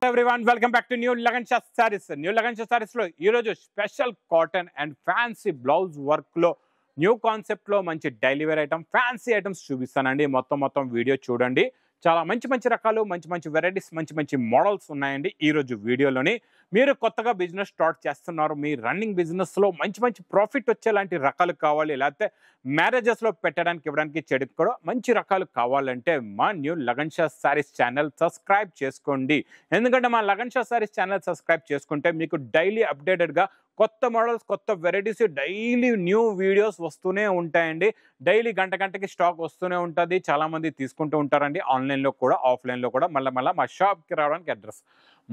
Everyone, welcome back to New Lagan Shah Sarees. New Lagan Shah Sarees లో ఈ రోజు special cotton and fancy blouse work లో new concept లో మంచి daily wear item fancy items చూపిస్తానండి. మొత్తం video చూడండి. చాలా మంచి రకాలు, మంచి వెరైటీస్, మంచి మోడల్స్ ఉన్నాయండి ఈ రోజు వీడియోలోని. మీరు కొత్తగా బిజినెస్ స్టార్ట్ చేస్తున్నారు, మీ రన్నింగ్ బిజినెస్ లో మంచి ప్రాఫిట్ వచ్చేలాంటి రకాలు కావాలి, లేకపోతే మ్యారేజెస్ లో పెట్టడానికి ఇవ్వడానికి చెడుకు కూడా మంచి రకాలు కావాలంటే మా new Lagan Shah saris channel subscribe చేసుకోండి. ఎందుకంటే మా లగన్ షా సారీస్ ఛానల్ సబ్స్క్రైబ్ చేసుకుంటే మీకు డైలీ అప్డేటెడ్గా కొత్త మోడల్స్, కొత్త వెరైటీస్, డైలీ న్యూ వీడియోస్ వస్తూనే ఉంటాయండి. డైలీ గంటకి స్టాక్ వస్తూనే ఉంటుంది. చాలా మంది తీసుకుంటూ ఉంటారండి, ఆన్లైన్లో కూడా ఆఫ్లైన్లో కూడా. మళ్ళీ మా షాప్కి రావడానికి అడ్రస్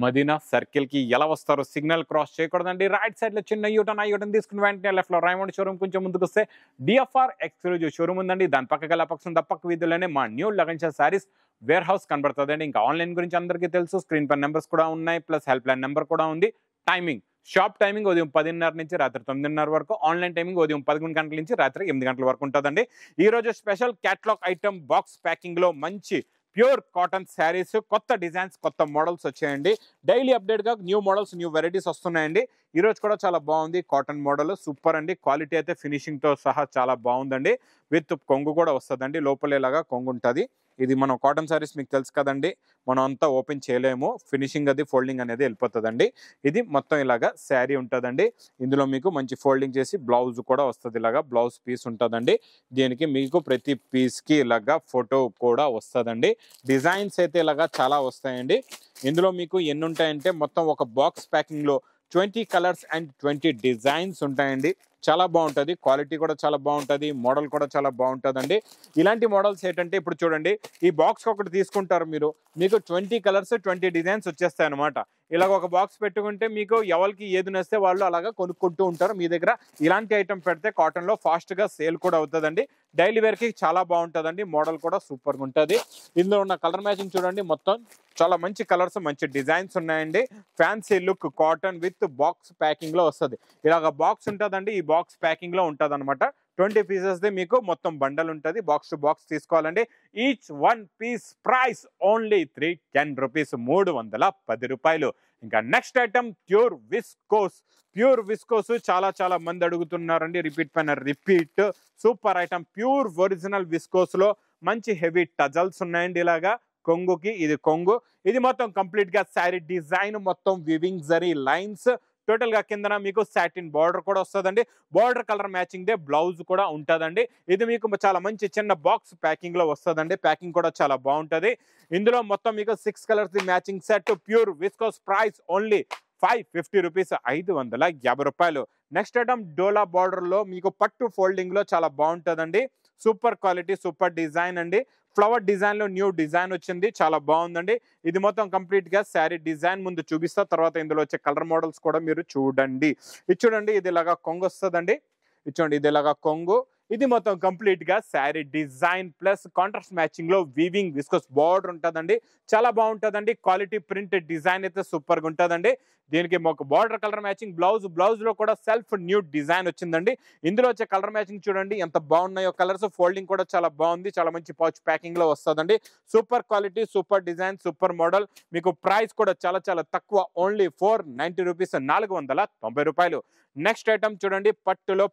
మదీనా సర్కిల్కి ఎలా వస్తారు, సిగ్నల్ క్రాస్ చేయకూడదండి. రైట్ సైడ్లో చిన్న యూటర్న్ తీసుకుని వెంటనే లెఫ్ట్లో రైమండ్ షోరూమ్ కొంచెం ముందుకు వస్తే డిఎఫ్ఆర్ ఎక్స్క్లూజివ్ షోరూమ్ ఉందండి. దాని పక్కకి పక్క వీధిలోనే మా new Lagan Shah sarees warehouse కనబడుతుందండి. ఇంకా ఆన్లైన్ గురించి అందరికీ తెలుసు, స్క్రీన్ పై నెంబర్స్ కూడా ఉన్నాయి, ప్లస్ హెల్ప్ లైన్ నెంబర్ కూడా ఉంది. టైమింగ్, షాప్ టైమింగ్ ఉదయం 10:30 నుంచి రాత్రి 9:30 వరకు. ఆన్లైన్ టైమింగ్ ఉదయం 11 గంటల నుంచి రాత్రి 8 గంటల వరకు ఉంటుందండి. ఈ రోజు special catalogue item box packing లో మంచి ప్యూర్ కాటన్ శారీస్, కొత్త డిజైన్స్, కొత్త మోడల్స్ వచ్చాయండి. డైలీ అప్డేట్ గా న్యూ మోడల్స్, న్యూ వెరైటీస్ వస్తున్నాయండి. ఈ రోజు కూడా చాలా బాగుంది కాటన్ మోడల్, సూపర్ అండి. క్వాలిటీ అయితే ఫినిషింగ్ తో సహా చాలా బాగుందండి. విత్ కొంగు కూడా వస్తుందండి, లోపలేలాగా కొంగు ఉంటుంది. ఇది మనం కాటన్ శారీస్ మీకు తెలుసు కదండి, మనం అంతా ఓపెన్ చేయలేము, ఫినిషింగ్ అది ఫోల్డింగ్ అనేది వెళ్ళిపోతుందండి. ఇది మొత్తం ఇలాగా శారీ ఉంటుందండి. ఇందులో మీకు మంచి ఫోల్డింగ్ చేసి బ్లౌజ్ కూడా వస్తుంది, ఇలాగా బ్లౌజ్ పీస్ ఉంటుందండి. దీనికి మీకు ప్రతి పీస్కి ఇలాగా ఫోటో కూడా వస్తుందండి. డిజైన్స్ అయితే ఇలాగా చాలా వస్తాయండి. ఇందులో మీకు ఎన్ని ఉంటాయంటే మొత్తం ఒక బాక్స్ ప్యాకింగ్లో 20 కలర్స్ అండ్ 20 డిజైన్స్ ఉంటాయండి. చాలా బాగుంటుంది, క్వాలిటీ కూడా చాలా బాగుంటుంది, మోడల్ కూడా చాలా బాగుంటుందండి. ఇలాంటి మోడల్స్ ఏంటంటే ఇప్పుడు చూడండి, ఈ బాక్స్ ఒకటి తీసుకుంటారు మీరు, మీకు 20 కలర్స్ 20 డిజైన్స్ వచ్చేస్తాయి అనమాట. ఇలాగ ఒక బాక్స్ పెట్టుకుంటే మీకు ఎవరికి ఏది నస్తే వాళ్ళు అలాగా కొనుక్కుంటూ ఉంటారు. మీ దగ్గర ఇలాంటి ఐటమ్ పెడితే కాటన్లో ఫాస్ట్గా సేల్ కూడా అవుతుందండి. డైలీ వేర్కి చాలా బాగుంటుందండి, మోడల్ కూడా సూపర్గా ఉంటుంది. ఇందులో ఉన్న కలర్ మ్యాచింగ్ చూడండి, మొత్తం చాలా మంచి కలర్స్, మంచి డిజైన్స్ ఉన్నాయండి. Fancy look cotton with box packing లో వస్తుంది. ఇలాగ బాక్స్ ఉంటుందండి, ఈ బాక్స్ ప్యాకింగ్ లో ఉంటుంది అనమాట. 20 పీసెస్ ది మీకు మొత్తం బండల్ ఉంటుంది. బాక్స్ టు బాక్స్ తీసుకోవాలండి. Each one piece price only 310 rupees, 310 రూపాయలు. ఇంకా నెక్స్ట్ ఐటమ్ ప్యూర్ విస్కోస్ చాలా మంది అడుగుతున్నారండి. రిపీట్ పైన repeat, super item pure original viscose లో మంచి హెవీ టజల్స్ ఉన్నాయండి. ఇలాగా కొంగుకి ఇది కొంగు, ఇది మొత్తం కంప్లీట్ గా శారీ డిజైన్, మొత్తం వివింగ్ జరీ లైన్స్, టోటల్ గా కిందన మీకు సాటిన్ బార్డర్ కూడా వస్తుందండి. Border colour matching they blouse కూడా ఉంటుందండి. ఇది మీకు చాలా మంచి చిన్న బాక్స్ ప్యాకింగ్ లో వస్తుందండి. ప్యాకింగ్ కూడా చాలా బాగుంటది. ఇందులో మొత్తం మీకు 6 colours the matching set, pure viscose, price only 550 rupees, 550 రూపాయలు. నెక్స్ట్ ఐటమ్ డోలా బార్డర్ లో మీకు పట్టు ఫోల్డింగ్ లో చాలా బాగుంటుందండి. సూపర్ క్వాలిటీ, సూపర్ డిజైన్ అండి. ఫ్లవర్ డిజైన్ లో న్యూ డిజైన్ వచ్చింది, చాలా బాగుందండి. ఇది మొత్తం కంప్లీట్ గా శారీ డిజైన్ ముందు చూపిస్తా, తర్వాత ఇందులో వచ్చే కలర్ మోడల్స్ కూడా మీరు చూడండి. ఇది చూడండి, ఇది ఇలాగా కొంగు వస్తుందండి. ఇది చూడండి, ఇది ఇలాగా కొంగు. ఇది మొత్తం కంప్లీట్ గా sari design plus contrast matching లో వీవింగ్ విస్కోస్ బార్డర్ ఉంటుందండి. చాలా బాగుంటుందండి. క్వాలిటీ ప్రింట్ డిజైన్ అయితే సూపర్ గా ఉంటుందండి. దీనికి ఒక బార్డర్ కలర్ మ్యాచింగ్ బ్లౌజ్ లో కూడా సెల్ఫ్ న్యూ డిజైన్ వచ్చిందండి. ఇందులో వచ్చే కలర్ మ్యాచింగ్ చూడండి ఎంత బాగున్నాయో కలర్స్. ఫోల్డింగ్ కూడా చాలా బాగుంది, చాలా మంచి పౌచ్ ప్యాకింగ్ లో వస్తుందండి. Super quality, super design, super model. మీకు ప్రైస్ కూడా చాలా తక్కువ, ఓన్లీ 490 రూపీస్, 490 రూపాయలు. నెక్స్ట్ ఐటమ్ చూడండి, పట్టులో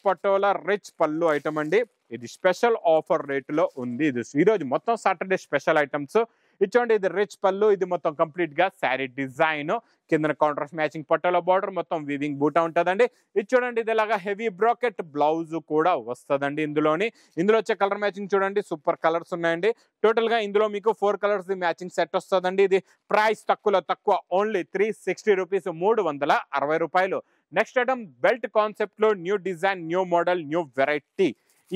పటోలా రిచ్ పళ్ళు ఐటమ్ అండి. ఇది స్పెషల్ ఆఫర్ రేట్లో ఉంది. ఇది ఈరోజు మొత్తం సాటర్డే స్పెషల్ ఐటమ్స్. ఇచ్చోండి, ఇది రిచ్ పళ్ళు, ఇది మొత్తం కంప్లీట్ గా శారీ డిజైన్, కింద కాంట్రాస్ట్ మ్యాచింగ్ పట్టోలా బార్డర్, మొత్తం వీవింగ్ బూటా ఉంటుందండి. ఇది చూడండి, ఇది ఇలాగా హెవీ బ్రాకెట్ బ్లౌజ్ కూడా వస్తుందండి. ఇందులో వచ్చే కలర్ మ్యాచింగ్ చూడండి, సూపర్ కలర్స్ ఉన్నాయండి. టోటల్ గా ఇందులో మీకు 4 కలర్స్ ది మ్యాచింగ్ సెట్ వస్తుందండి. ఇది ప్రైస్ తక్కువ, ఓన్లీ 360 రూపీస్, 360 రూపాయలు. నెక్స్ట్ ఐటమ్ బెల్ట్ కాన్సెప్ట్ లో new design, new model, new variety.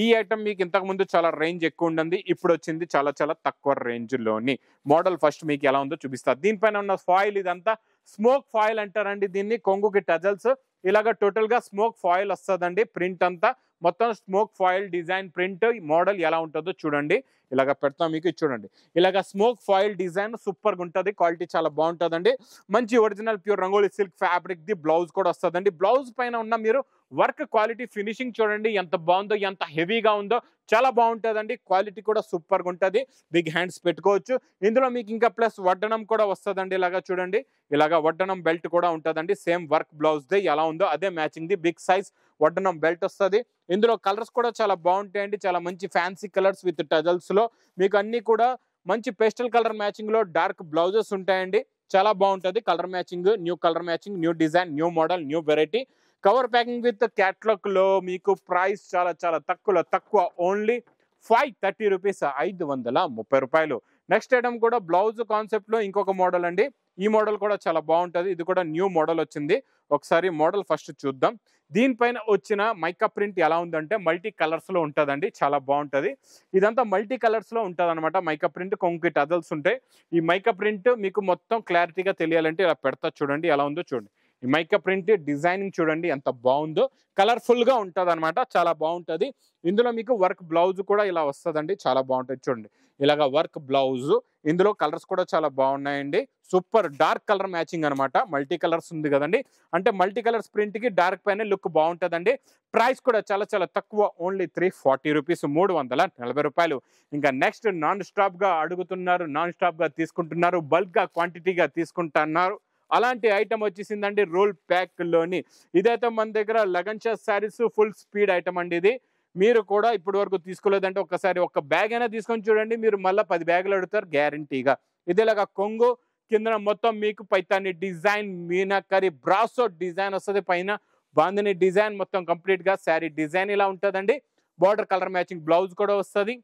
ఈ ఐటమ్ మీకు ఇంతకు ముందు చాలా రేంజ్ ఎక్కువ ఉంటుంది, ఇప్పుడు వచ్చింది చాలా తక్కువ రేంజ్ లోని. మోడల్ ఫస్ట్ మీకు ఎలా ఉందో చూపిస్తా. దీనిపైన ఉన్న ఫాయిల్ ఇదంతా స్మోక్ ఫాయిల్ అంటారండి దీన్ని. కొంగుకి టజల్స్ ఇలాగ టోటల్ గా స్మోక్ ఫాయిల్ వస్తుందండి. ప్రింట్ అంతా మొత్తం smoke foil design print. Model ఎలా ఉంటుందో చూడండి, ఇలాగ పెడతాం మీకు. చూడండి, ఇలాగ స్మోక్ ఫాయిల్ డిజైన్ సూపర్ గా ఉంటుంది, క్వాలిటీ చాలా బాగుంటుందండి. మంచి original pure rangoli silk fabric the blouse కూడా వస్తుందండి. బ్లౌజ్ పైన ఉన్న మీరు వర్క్ క్వాలిటీ ఫినిషింగ్ చూడండి ఎంత బాగుందో, ఎంత హెవీగా ఉందో, చాలా బాగుంటుందండి. క్వాలిటీ కూడా సూపర్గా ఉంటుంది. బిగ్ హ్యాండ్స్ పెట్టుకోవచ్చు. ఇందులో మీకు ఇంకా ప్లస్ వడ్డనం కూడా వస్తుందండి. ఇలాగా చూడండి, ఇలాగా వడ్డనం బెల్ట్ కూడా ఉంటుందండి. సేమ్ వర్క్ బ్లౌజ్ ది ఎలా ఉందో అదే మ్యాచింగ్ ది బిగ్ సైజ్ వడ్డనం బెల్ట్ వస్తుంది. ఇందులో కలర్స్ కూడా చాలా బాగుంటాయండి. చాలా మంచి ఫ్యాన్సీ కలర్స్ విత్ టజల్స్ లో మీకు అన్ని కూడా మంచి పేస్టల్ కలర్ మ్యాచింగ్ లో డార్క్ బ్లౌజెస్ ఉంటాయండి. చాలా బాగుంటుంది colour matching, new colour matching, new design, new model, new variety. Cover packing with catalogue లో మీకు ప్రైస్ చాలా చాలా తక్కువ, ఓన్లీ 530 రూపీస్, 530 రూపాయలు. నెక్స్ట్ ఐటమ్ కూడా బ్లౌజ్ కాన్సెప్ట్ లో ఇంకొక మోడల్ అండి. ఈ మోడల్ కూడా చాలా బాగుంటుంది. ఇది కూడా న్యూ మోడల్ వచ్చింది. ఒకసారి మోడల్ ఫస్ట్ చూద్దాం. దీనిపైన వచ్చిన మైకా ప్రింట్ ఎలా ఉందంటే మల్టీ కలర్స్ లో ఉంటుందండి. చాలా బాగుంటుంది. ఇదంతా మల్టీ కలర్స్ లో ఉంటుంది అనమాట. మైకా ప్రింట్ కొంకి టజల్స్ ఉంటాయి. ఈ మైకా ప్రింట్ మీకు మొత్తం క్లారిటీగా తెలియాలంటే ఇలా పెడతా చూడండి, ఎలా ఉందో చూడండి. ఈ మైకా ప్రింట్ డిజైనింగ్ చూడండి ఎంత బాగుందో, కలర్ఫుల్ గా ఉంటుంది అనమాట. చాలా బాగుంటుంది. ఇందులో మీకు వర్క్ బ్లౌజ్ కూడా ఇలా వస్తుందండి. చాలా బాగుంటుంది చూడండి, ఇలాగా వర్క్ బ్లౌజ్. ఇందులో కలర్స్ కూడా చాలా బాగున్నాయండి. సూపర్ డార్క్ కలర్ మ్యాచింగ్ అనమాట. మల్టీ కలర్స్ ఉంది కదండి, అంటే మల్టీ కలర్స్ ప్రింట్ కి డార్క్ పైన లుక్ బాగుంటుందండి. ప్రైస్ కూడా చాలా చాలా తక్కువ, ఓన్లీ 340 రూపీస్, 340 రూపాయలు. ఇంకా నెక్స్ట్ నాన్ స్టాప్ గా అడుగుతున్నారు, నాన్ స్టాప్ గా తీసుకుంటున్నారు, బల్క్ గా క్వాంటిటీగా తీసుకుంటున్నారు. అలాంటి ఐటమ్ వచ్చేసిందండి రోల్ ప్యాక్ లోని. ఇదైతే మన దగ్గర Lagansha saris full speed item అండి. ఇది మీరు కూడా ఇప్పటి వరకు తీసుకోలేదంటే ఒక్కసారి ఒక బ్యాగ్ అయినా తీసుకొని చూడండి, మీరు మళ్ళీ 10 బ్యాగులు అడుగుతారు గ్యారంటీగా. ఇదేలాగా కొంగు కింద మొత్తం మీకు Paithani design, meenakari brasso design వస్తుంది. పైన బాందిని డిజైన్ మొత్తం కంప్లీట్ గా శారీ డిజైన్ ఇలా ఉంటుందండి. బార్డర్ కలర్ మ్యాచింగ్ బ్లౌజ్ కూడా వస్తుంది.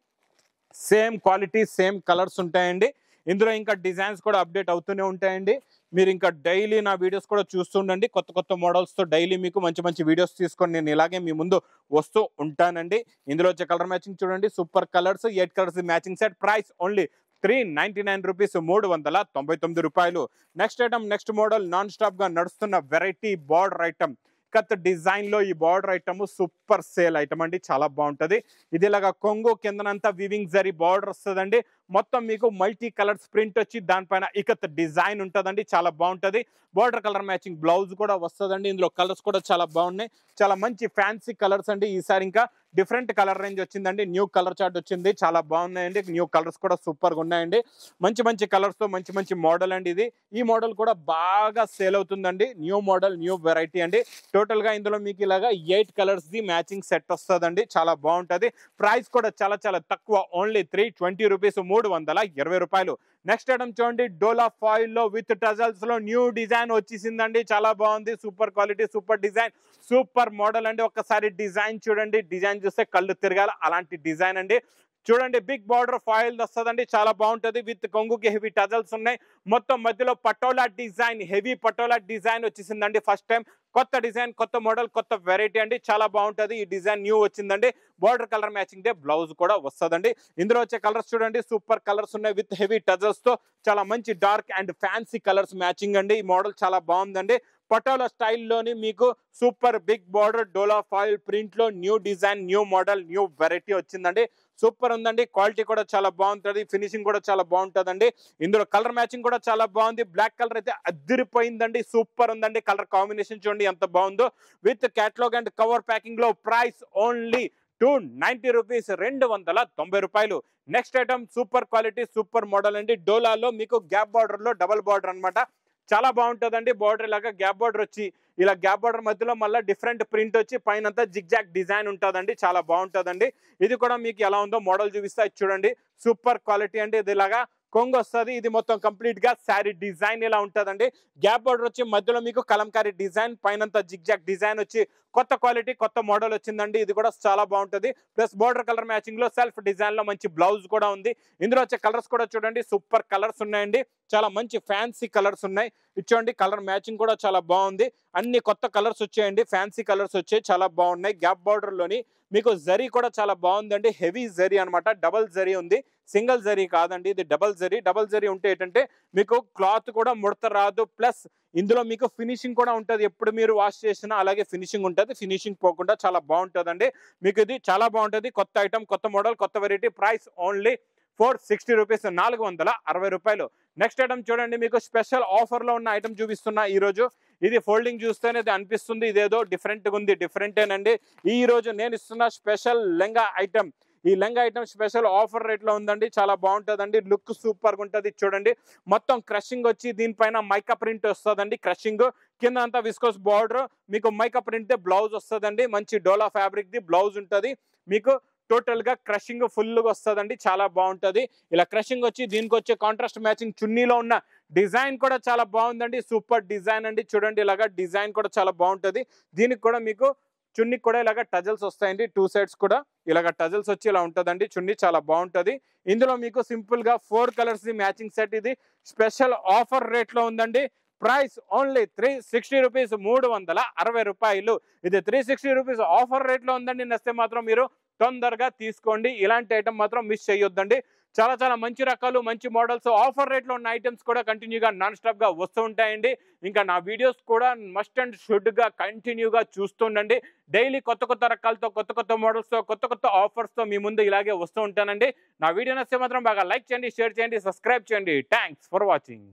సేమ్ క్వాలిటీ, సేమ్ కలర్స్ ఉంటాయండి. ఇందులో ఇంకా డిజైన్స్ కూడా అప్డేట్ అవుతూనే ఉంటాయండి. మీరు ఇంకా డైలీ నా వీడియోస్ కూడా చూస్తుండండి. కొత్త మోడల్స్తో డైలీ మీకు మంచి మంచి వీడియోస్ తీసుకొని నేను ఇలాగే మీ ముందు వస్తూ ఉంటానండి. ఇందులో వచ్చే కలర్ మ్యాచింగ్ చూడండి, super colours, 8 colours matching set. Price only 399 rupees, 399 రూపాయలు. Next item, next model non stop గా నడుస్తున్న వెరైటీ బార్డర్ ఐటమ్. కత్ డిజైన్ లో ఈ border item super sale item అండి. చాలా బాగుంటది. ఇది ఇలాగా కొంగు కిందనంతా వివింగ్ జరీ బార్డర్ వస్తుందండి. మొత్తం మీకు మల్టీ కలర్స్ ప్రింట్ వచ్చి దానిపైన ఇకత్ డిజైన్ ఉంటుందండి. చాలా బాగుంటది. బార్డర్ కలర్ మ్యాచింగ్ బ్లౌజ్ కూడా వస్తుందండి. ఇందులో కలర్స్ కూడా చాలా బాగున్నాయి. చాలా మంచి ఫ్యాన్సీ కలర్స్ అండి. ఈసారి ఇంకా డిఫరెంట్ కలర్ రేంజ్ వచ్చిందండి. న్యూ కలర్ చార్ట్ వచ్చింది. చాలా బాగున్నాయండి. న్యూ కలర్స్ కూడా సూపర్ గా ఉన్నాయండి. మంచి మంచి కలర్స్ తో మంచి మంచి మోడల్ అండి ఇది. ఈ మోడల్ కూడా బాగా సేల్ అవుతుందండి. న్యూ మోడల్, న్యూ వెరైటీ అండి. టోటల్ గా ఇందులో మీకు ఇలాగా 8 కలర్స్ ది మ్యాచింగ్ సెట్ వస్తుందండి. చాలా బాగుంటది. ప్రైస్ కూడా చాలా చాలా తక్కువ, ఓన్లీ 320 రూపీస్, 320 రూపాయలు. నెక్స్ట్ ఐటమ్ చూడండి, డోలా ఫాయిల్ లో విత్ టజల్స్ లో న్యూ డిజైన్ వచ్చేసిందండి. చాలా బాగుంది. Super quality, super design, super model అండి. ఒక్కసారి డిజైన్ చూడండి. డిజైన్ చూస్తే కళ్ళు తిరగాల అలాంటి డిజైన్ అండి. చూడండి, బిగ్ బార్డర్ ఫాయిల్ వస్తుందండి. చాలా బాగుంటది. విత్ కొంగుకి హెవీ టజల్స్ ఉన్నాయి. మొత్తం మధ్యలో patola design, heavy patola design వచ్చేసిందండి. ఫస్ట్ టైం కొత్త డిజైన్, కొత్త మోడల్, కొత్త వెరైటీ అండి. చాలా బాగుంటది. ఈ డిజైన్ న్యూ వచ్చిందండి. Border colour matching day blouse కూడా వస్తుందండి. ఇందులో వచ్చే కలర్స్ చూడండి, సూపర్ కలర్స్ ఉన్నాయి విత్ హెవీ టజల్స్ తో. చాలా మంచి dark and fancy colours matching అండి. ఈ మోడల్ చాలా బాగుందండి. పటోలా స్టైల్లోని మీకు సూపర్ బిగ్ బార్డర్ డోలా ఫాయిల్ ప్రింట్ లో new design, new model, new variety వచ్చిందండి. సూపర్ ఉందండి. క్వాలిటీ కూడా చాలా బాగుంటుంది. ఫినిషింగ్ కూడా చాలా బాగుంటుందండి. ఇందులో కలర్ మ్యాచింగ్ కూడా చాలా బాగుంది. బ్లాక్ కలర్ అయితే అదిరిపోయిందండి. సూపర్ ఉందండి. కలర్ కాంబినేషన్ చూడండి ఎంత బాగుందో. With catalogue and cover packing లో ప్రైస్ ఓన్లీ 290 రూపీస్, 290 రూపాయలు. Next item super quality, super model అండి. డోలాలో మీకు గ్యాప్ బార్డర్ లో డబల్ బార్డర్ అనమాట. చాలా బాగుంటుందండి. బార్డర్ ఇలాగా గ్యాప్ బార్డర్ వచ్చి ఇలా గ్యాప్ బార్డర్ మధ్యలో మళ్ళీ డిఫరెంట్ ప్రింట్ వచ్చి పైన జిగ్జాగ్ డిజైన్ ఉంటుందండి. చాలా బాగుంటుందండి. ఇది కూడా మీకు ఎలా ఉందో మోడల్ చూపిస్తా. చూడండి, సూపర్ క్వాలిటీ అండి. ఇది ఇలాగా కొంగు వస్తుంది. ఇది మొత్తం కంప్లీట్ గా శారీ డిజైన్ ఇలా ఉంటుందండి. గ్యాప్ బార్డర్ వచ్చి మధ్యలో మీకు కలంకారీ డిజైన్, పైన జిగ్జాగ్ డిజైన్ వచ్చి కొత్త క్వాలిటీ, కొత్త మోడల్ వచ్చిందండి. ఇది కూడా చాలా బాగుంటుంది. ప్లస్ బార్డర్ కలర్ మ్యాచింగ్ లో సెల్ఫ్ డిజైన్ లో మంచి బ్లౌజ్ కూడా ఉంది. ఇందులో వచ్చే కలర్స్ కూడా చూడండి, సూపర్ కలర్స్ ఉన్నాయండి. చాలా మంచి ఫ్యాన్సీ కలర్స్ ఉన్నాయి. ఇచ్చోండి, కలర్ మ్యాచింగ్ కూడా చాలా బాగుంది. అన్ని కొత్త కలర్స్ వచ్చాయండి. ఫ్యాన్సీ కలర్స్ వచ్చాయి. చాలా బాగున్నాయి. గ్యాప్ బార్డర్ లోని మీకు జరీ కూడా చాలా బాగుందండి. హెవీ జరీ అనమాట. డబల్ జరీ ఉంది, సింగిల్ జరీ కాదండి. ఇది డబల్ జరీ. డబల్ జరీ ఉంటే ఏంటంటే మీకు క్లాత్ కూడా ముడత రాదు. ప్లస్ ఇందులో మీకు ఫినిషింగ్ కూడా ఉంటుంది. ఎప్పుడు మీరు వాష్ చేసినా అలాగే ఫినిషింగ్ ఉంటుంది. ఫినిషింగ్ పోకుండా చాలా బాగుంటుందండి. మీకు ఇది చాలా బాగుంటుంది. కొత్త ఐటమ్, కొత్త మోడల్, కొత్త వెరైటీ. ప్రైస్ ఓన్లీ 460 రూపీస్, 460 రూపాయలు. నెక్స్ట్ ఐటమ్ చూడండి, మీకు స్పెషల్ ఆఫర్లో ఉన్న ఐటమ్ చూపిస్తున్నా ఈరోజు. ఇది ఫోల్డింగ్ చూస్తేనే అనిపిస్తుంది ఇదేదో డిఫరెంట్గా ఉంది, డిఫరెంటేనండి. ఈ రోజు నేను ఇస్తున్న స్పెషల్ లెంగా ఐటమ్. ఈ లెంగా ఐటమ్ స్పెషల్ ఆఫర్ రేట్లో ఉందండి, చాలా బాగుంటుందండి. లుక్ సూపర్గా ఉంటుంది. చూడండి, మొత్తం క్రషింగ్ వచ్చి దీనిపైన మైకా ప్రింట్ వస్తుందండి. క్రషింగ్ కింద అంతా విస్కోస్ బార్డర్, మీకు మైకా ప్రింట్ బ్లౌజ్ వస్తుందండి. మంచి డోలా ఫ్యాబ్రిక్ ది బ్లౌజ్ ఉంటుంది. మీకు టోటల్ గా క్రషింగ్ ఫుల్ గా వస్తుందండి, చాలా బాగుంటది. ఇలా క్రషింగ్ వచ్చి దీనికి వచ్చే కాంట్రాస్ట్ మ్యాచింగ్ చున్నీలో ఉన్న డిజైన్ కూడా చాలా బాగుందండి. సూపర్ డిజైన్ అండి. చూడండి, ఇలాగా డిజైన్ కూడా చాలా బాగుంటది. దీనికి కూడా మీకు చున్నీకి కూడా ఇలాగ టజల్స్ వస్తాయండి. 2 సైడ్స్ కూడా ఇలాగ టజల్స్ వచ్చి ఇలా ఉంటుందండి. చున్నీ చాలా బాగుంటది. ఇందులో మీకు సింపుల్ గా 4 కలర్స్ ది మ్యాచింగ్ సెట్. ఇది స్పెషల్ ఆఫర్ రేట్ లో ఉందండి. ప్రైస్ ఓన్లీ 360 రూపీస్, 360 రూపాయలు. ఇది 360 రూపీస్ ఆఫర్ రేట్ లో ఉందండి. నచ్చితే మాత్రం మీరు తొందరగా తీసుకోండి. ఇలాంటి ఐటమ్ మాత్రం మిస్ చేయొద్దండి. చాలా చాలా మంచి రకాలు, మంచి మోడల్స్, ఆఫర్ రేట్లో ఉన్న ఐటమ్స్ కూడా కంటిన్యూగా నాన్ స్టాప్ గా వస్తూ ఉంటాయండి. ఇంకా నా వీడియోస్ కూడా మస్ట్ అండ్ షుడ్ గా కంటిన్యూగా చూస్తుండండి. డైలీ కొత్త కొత్త రకాలతో, కొత్త కొత్త మోడల్స్ తో, కొత్త కొత్త ఆఫర్స్ తో మీ ముందు ఇలాగే వస్తూ ఉంటానండి. నా వీడియో నచ్చితే మాత్రం బాగా లైక్ చేయండి, షేర్ చేయండి, సబ్స్క్రైబ్ చేయండి. Thanks for watching.